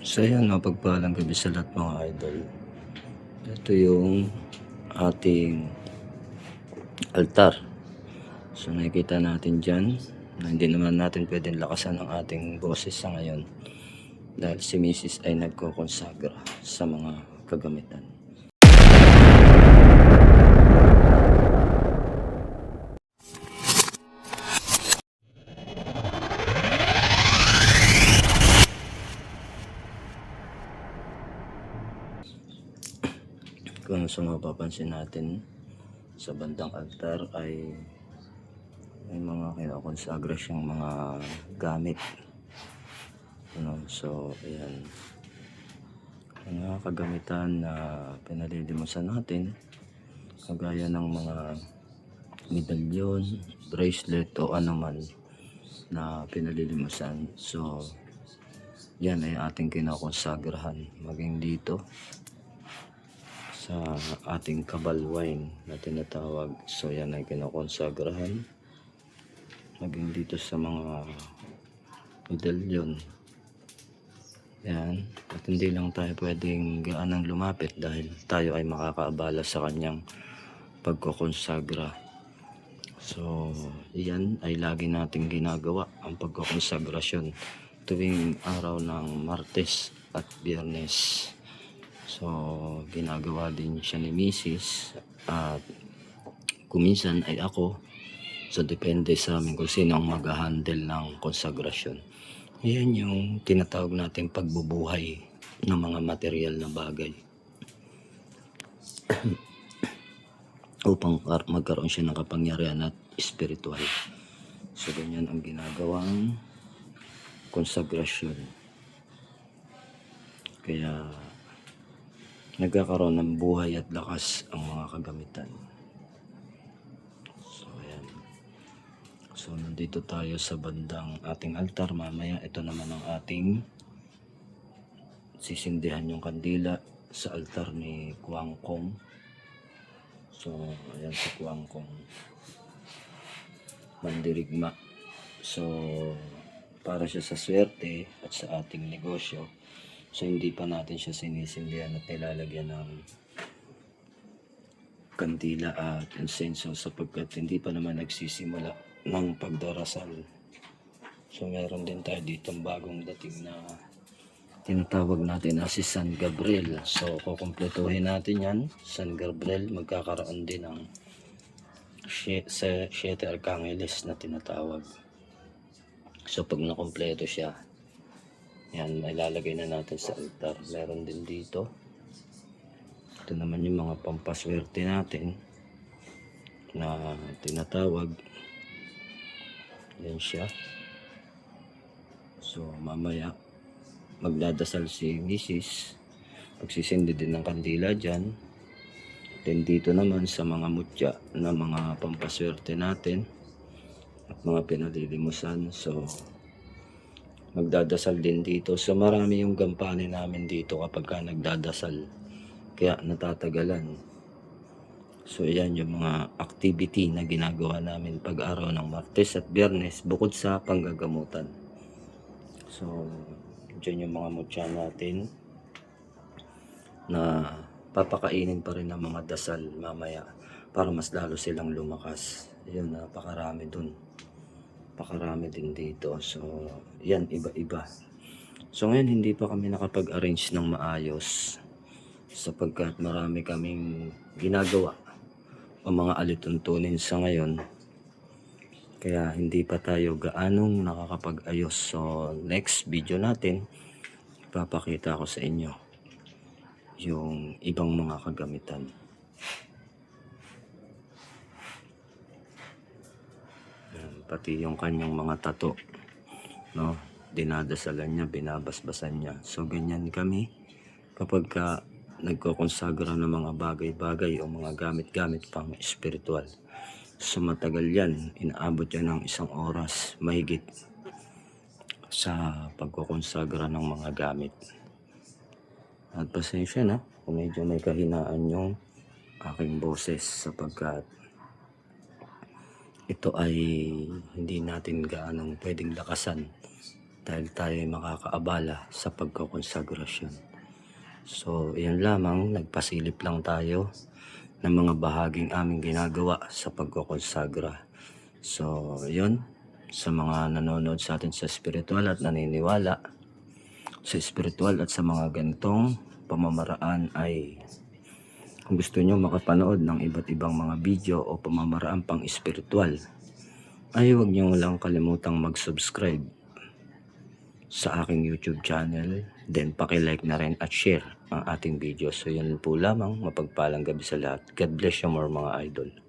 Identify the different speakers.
Speaker 1: So yan, mapagpalang gabi sa lahat mga idol. Ito yung ating altar. So nakikita natin dyan na hindi naman natin pwedeng lakasan ang ating boses sa ngayon dahil si Mrs. ay nagkokonsagra sa mga kagamitan. Kung sa mapapansin natin sa bandang altar ay may mga kinakonsagra siyang mga gamit. So ayan, mga kagamitan na pinalilimusan natin kagaya ng mga medalyon, bracelet o anuman na pinalilimusan. So yan ay ating kinakonsagrahan, maging dito sa ating kabal wine na tinatawag. So yan ay kinakonsagrahan, maging dito sa mga medalyon. Yan, at hindi lang tayo pwedeng gaanang lumapit dahil tayo ay makakaabala sa kanyang pagkokonsagra. So yan ay lagi nating ginagawa, ang pagkokonsagrasyon tuwing araw ng Martes at Biyernes. So ginagawa din siya ni Mrs. at kuminsan ay ako. So depende sa amin kung sino ang mag-handle ng konsagrasyon. Yan yung tinatawag natin pagbubuhay ng mga material na bagay upang magkaroon siya ng kapangyarihan at spiritual. So ganyan ang ginagawang konsagrasyon. Kaya nagkakaroon ng buhay at lakas ang mga kagamitan. So ayan. So nandito tayo sa bandang ating altar. Mamaya ito naman ang ating sisindihan yung kandila sa altar ni Kuang Kong. So ayan si Kuang Kong mandirigma. So para siya sa swerte at sa ating negosyo. So hindi pa natin siya sinisindihan at nilalagyan ng kandila at insenso sapagkat hindi pa naman nagsisimula ng pagdarasal. So meron din tayo ditong bagong dating na tinatawag natin na si San Gabriel. So kukumpletuhin natin yan. San Gabriel, magkakaroon din ng Siete Arcangeles na tinatawag. So pag nakompleto siya, yan, ilalagay na natin sa altar. Meron din dito. Ito naman yung mga pampaswerte natin na tinatawag. Yan siya. So mamaya magdadasal si Mrs. Pagsisindi din ng kandila dyan. Then dito naman sa mga mutya na mga pampaswerte natin at mga pinalilimusan. So magdadasal din dito. So marami yung gampanin namin dito kapag ka nagdadasal. Kaya natatagalan. So yan yung mga activity na ginagawa namin pag araw ng Martes at Biyernes bukod sa panggagamutan. So dyan yung mga mutya natin na papakainin pa rin ng mga dasal mamaya para mas lalo silang lumakas. Yun, napakarami dun. Pakarami din dito. So yan, iba-iba. So ngayon hindi pa kami nakapag-arrange ng maayos sapagkat marami kaming ginagawa o mga alituntunin sa ngayon. Kaya hindi pa tayo gaanong nakakapag-ayos. So next video natin, ipapakita ko sa inyo yung ibang mga kagamitan. Pati yung kanyang mga tato, no, dinadasalan niya, binabasbasan niya. So ganyan kami kapag ka nagkokonsagra ng mga bagay-bagay o mga gamit-gamit pang spiritual. So matagal yan, inaabot yan ng 1 oras mahigit sa pagkokonsagra ng mga gamit. At pasensya na kung medyo may kahinaan yung aking boses sapagkat ito ay hindi natin gaanong pwedeng lakasan dahil tayo ay makakaabala sa pagkokonsagrasyon. So, yan lamang, nagpasilip lang tayo ng mga bahaging aming ginagawa sa pagkokonsagra. So, yun, sa mga nanonood sa atin sa spiritual at naniniwala sa spiritual at sa mga ganitong pamamaraan ay kung gusto nyo makapanood ng iba't ibang mga video o pamamaraan pang spiritual ay huwag nyo lang kalimutang mag-subscribe sa aking YouTube channel. Then paki-like na rin at share ang ating video. So yun po lamang, mapagpalang gabi sa lahat. God bless you more mga idol.